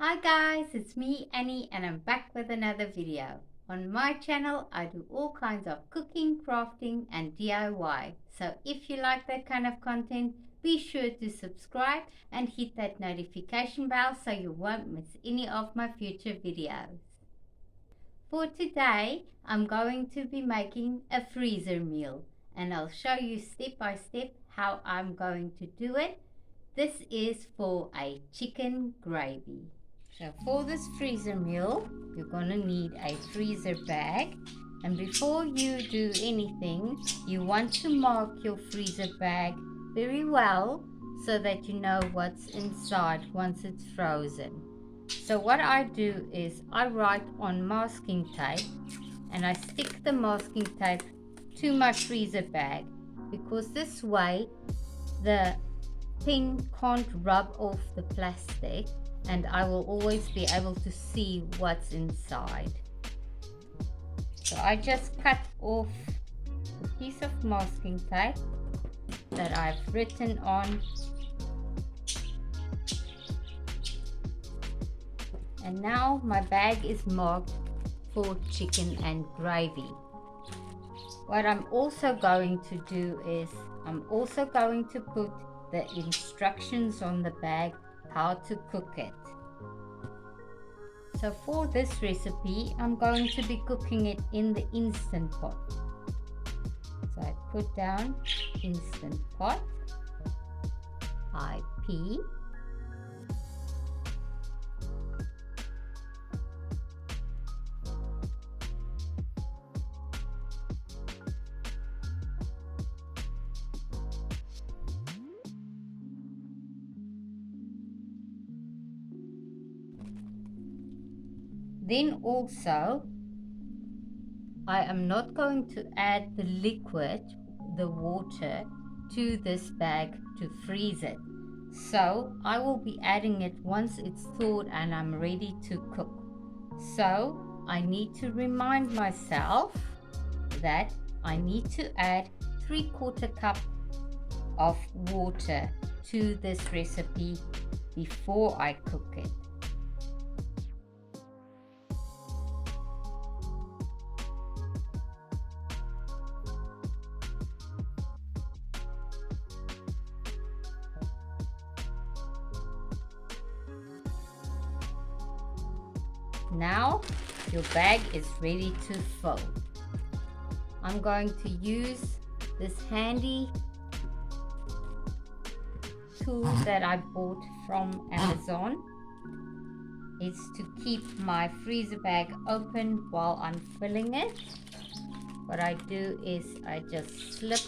Hi guys, it's me Annie and I'm back with another video. On my channel I do all kinds of cooking, crafting and DIY. So if you like that kind of content, be sure to subscribe and hit that notification bell so you won't miss any of my future videos. For today I'm going to be making a freezer meal and I'll show you step by step how I'm going to do it. This is for a chicken gravy. So for this freezer meal, you're going to need a freezer bag. And before you do anything, you want to mark your freezer bag very well so that you know what's inside once it's frozen. So what I do is I write on masking tape and I stick the masking tape to my freezer bag because this way the pen can't rub off the plastic and I will always be able to see what's inside. So I just cut off a piece of masking tape that I've written on, and now my bag is marked for chicken and gravy. What I'm also going to do is I'm also going to put the instructions on the bag how to cook it. So for this recipe I'm going to be cooking it in the Instant Pot. So I put down Instant Pot, IP, then also I am not going to add the liquid, the water, to this bag to freeze it. So I will be adding it once it's thawed and I'm ready to cook. So I need to remind myself that I need to add 3/4 cup of water to this recipe before I cook it. Now your bag is ready to fill. I'm going to use this handy tool that I bought from Amazon. It's to keep my freezer bag open while I'm filling it. What I do is I just slip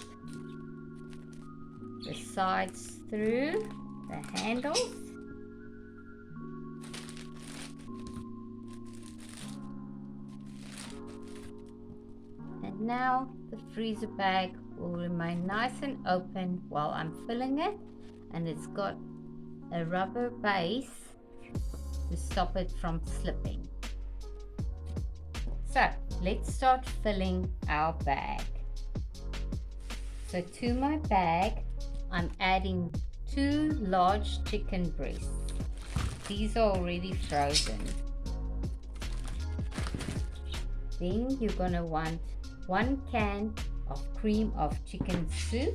the sides through the handles. And now the freezer bag will remain nice and open while I'm filling it, and it's got a rubber base to stop it from slipping. So let's start filling our bag. So to my bag I'm adding 2 large chicken breasts. These are already frozen. Then you're going to want 1 can of cream of chicken soup,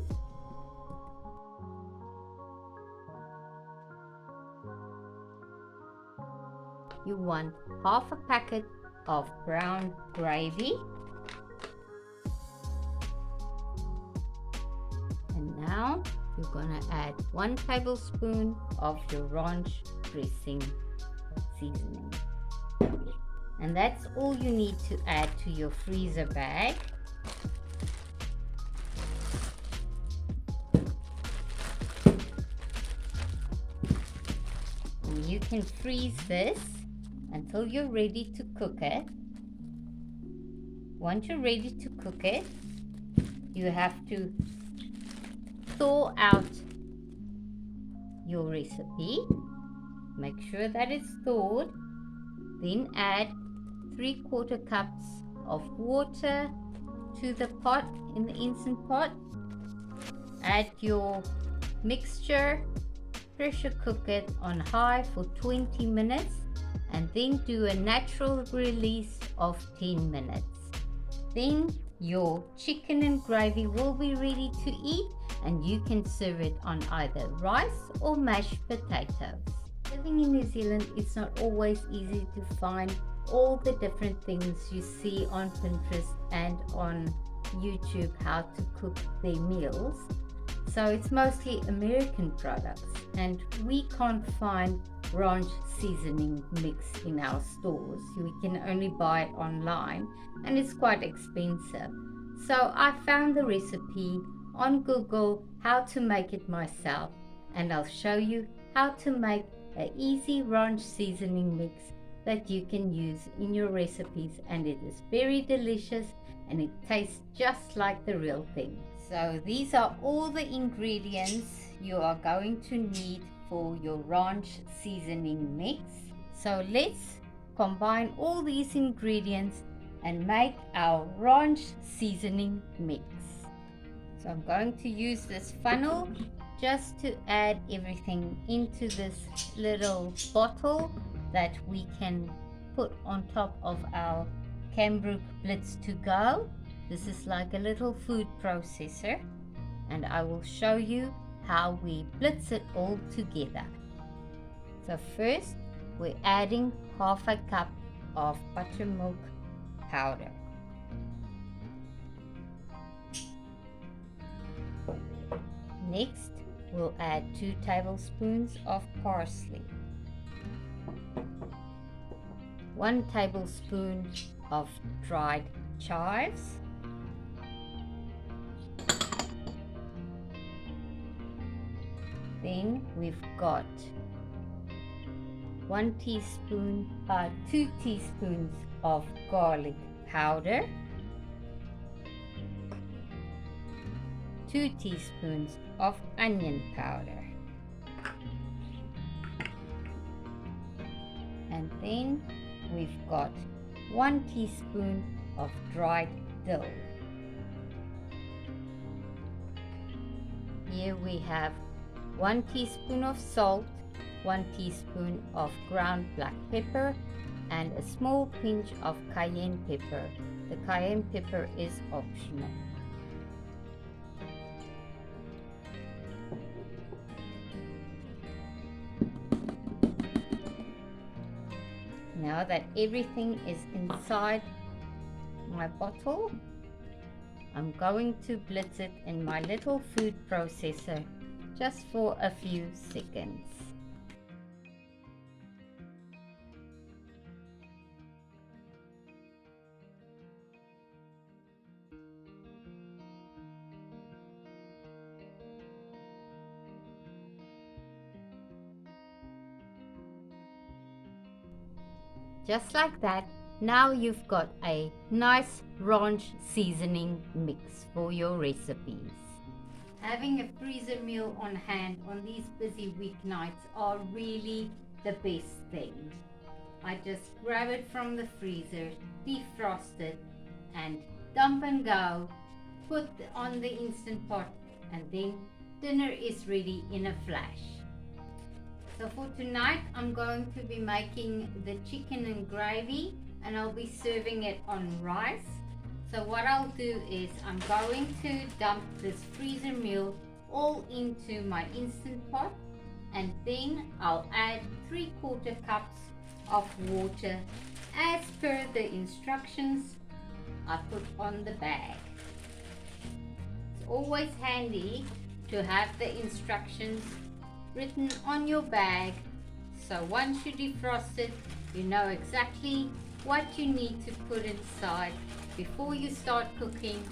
you want half a packet of brown gravy, and now you're going to add 1 tablespoon of your ranch dressing seasoning. And that's all you need to add to your freezer bag. And you can freeze this until you're ready to cook it. Once you're ready to cook it, you have to thaw out your recipe. Make sure that it's thawed. Then add 3/4 cups of water to the pot in the Instant Pot. Add your mixture, pressure cook it on high for 20 minutes and then do a natural release of 10 minutes. Then your chicken and gravy will be ready to eat, and you can serve it on either rice or mashed potatoes. Living in New Zealand, it's not always easy to find all the different things you see on Pinterest and on YouTube how to cook their meals. So it's mostly American products, and we can't find ranch seasoning mix in our stores. We can only buy it online, and it's quite expensive. So I found the recipe on Google how to make it myself, and I'll show you how to make an easy ranch seasoning mix that you can use in your recipes, and it is very delicious and it tastes just like the real thing. So these are all the ingredients you are going to need for your ranch seasoning mix. So let's combine all these ingredients and make our ranch seasoning mix. So I'm going to use this funnel just to add everything into this little bottle that we can put on top of our Cambrook Blitz to go. This is like a little food processor, and I will show you how we blitz it all together. So first we're adding half a cup of buttermilk powder. Next we'll add 2 tablespoons of parsley, 1 tablespoon of dried chives, then we've got 2 teaspoons of garlic powder, 2 teaspoons of onion powder, and then we've got 1 teaspoon of dried dill. Here we have 1 teaspoon of salt, 1 teaspoon of ground black pepper, and a small pinch of cayenne pepper. The cayenne pepper is optional. Now that everything is inside my bottle, I'm going to blitz it in my little food processor just for a few seconds. Just like that, now you've got a nice ranch seasoning mix for your recipes. Having a freezer meal on hand on these busy weeknights are really the best thing. I just grab it from the freezer, defrost it, and dump and go, put on the Instant Pot, and then dinner is ready in a flash. So for tonight, I'm going to be making the chicken and gravy, and I'll be serving it on rice. So what I'll do is I'm going to dump this freezer meal all into my Instant Pot, and then I'll add 3/4 cups of water as per the instructions I put on the bag. It's always handy to have the instructions written on your bag, so once you defrost it, you know exactly what you need to put inside before you start cooking,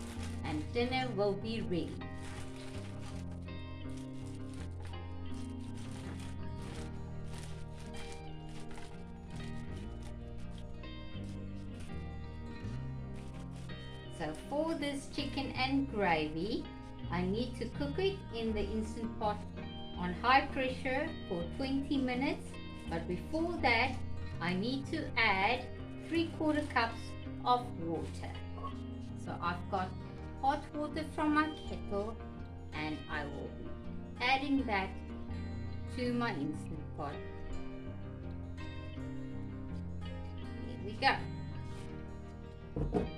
and dinner will be ready. So for this chicken and gravy, I need to cook it in the Instant Pot on high pressure for 20 minutes, but before that I need to add 3/4 cups of water. So I've got hot water from my kettle, and I will be adding that to my Instant Pot. go.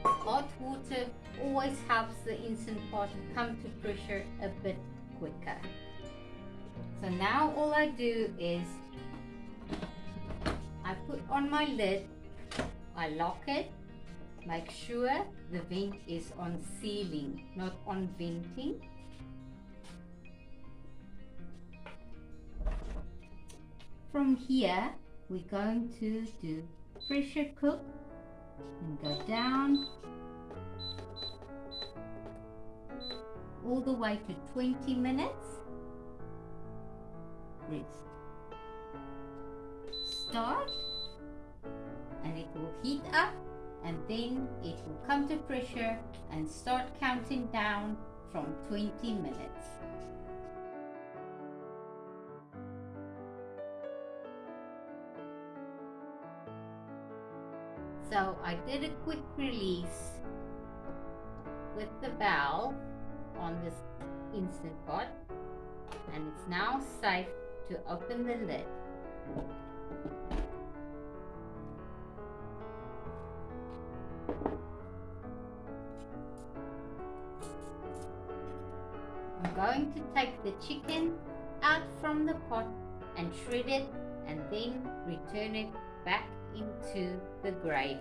Hot water always helps the Instant Pot come to pressure a bit quicker. So now all I do is I put on my lid, I lock it, make sure the vent is on sealing, not on venting. From here, we're going to do pressure cook and go down all the way to 20 minutes. Press start and it will heat up, and then it will come to pressure and start counting down from 20 minutes. So I did a quick release with the valve on this Instant Pot, and it's now safe to open the lid. I'm going to take the chicken out from the pot and shred it, and then return it back into the gravy.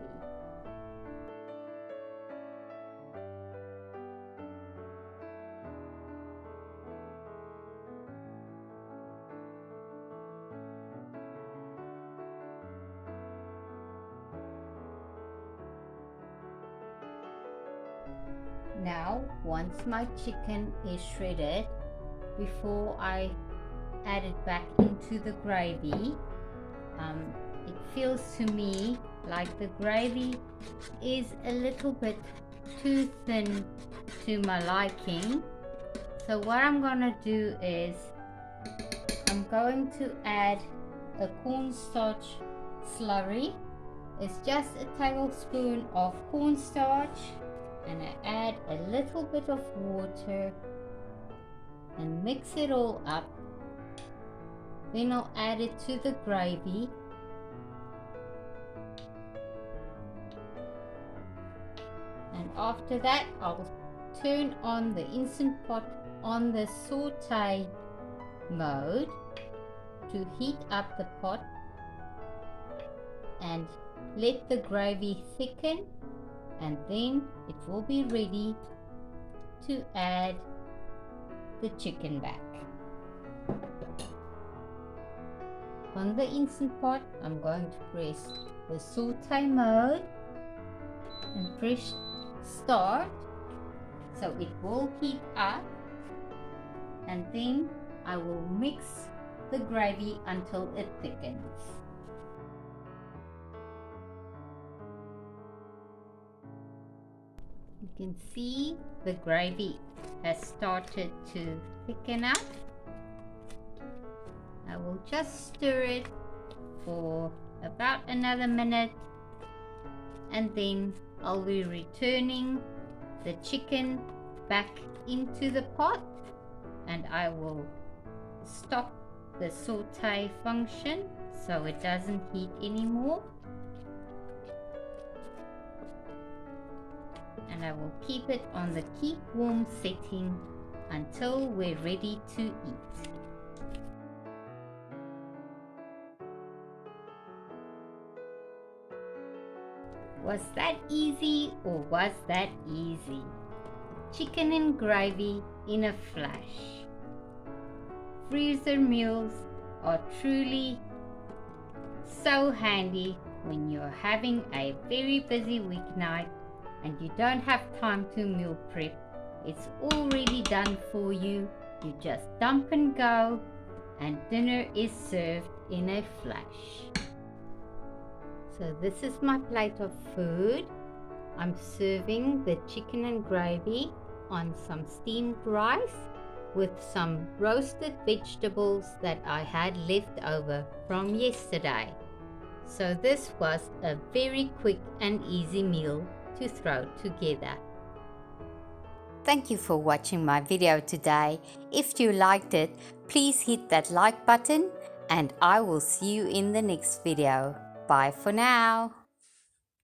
Now, once my chicken is shredded, before I add it back into the gravy, it feels to me like the gravy is a little bit too thin to my liking. So what I'm gonna do is I'm going to add a cornstarch slurry. It's just a tablespoon of cornstarch, and I add a little bit of water and mix it all up. Then I'll add it to the gravy. And after that, I'll turn on the Instant Pot on the saute mode to heat up the pot and let the gravy thicken, and then it will be ready to add the chicken back. On the Instant Pot, I'm going to press the saute mode and press start, so it will heat up, and then I will mix the gravy until it thickens. You can see the gravy has started to thicken up. I will just stir it for about another minute, and then I'll be returning the chicken back into the pot, and I will stop the saute function so it doesn't heat anymore, and I will keep it on the keep warm setting until we're ready to eat. Was that easy, or was that easy? Chicken and gravy in a flash. Freezer meals are truly so handy when you're having a very busy weeknight and you don't have time to meal prep. It's already done for you. You just dump and go, and dinner is served in a flash. So this is my plate of food. I'm serving the chicken and gravy on some steamed rice with some roasted vegetables that I had left over from yesterday. So this was a very quick and easy meal to throw together. Thank you for watching my video today. If you liked it, please hit that like button, and I will see you in the next video. Bye for now.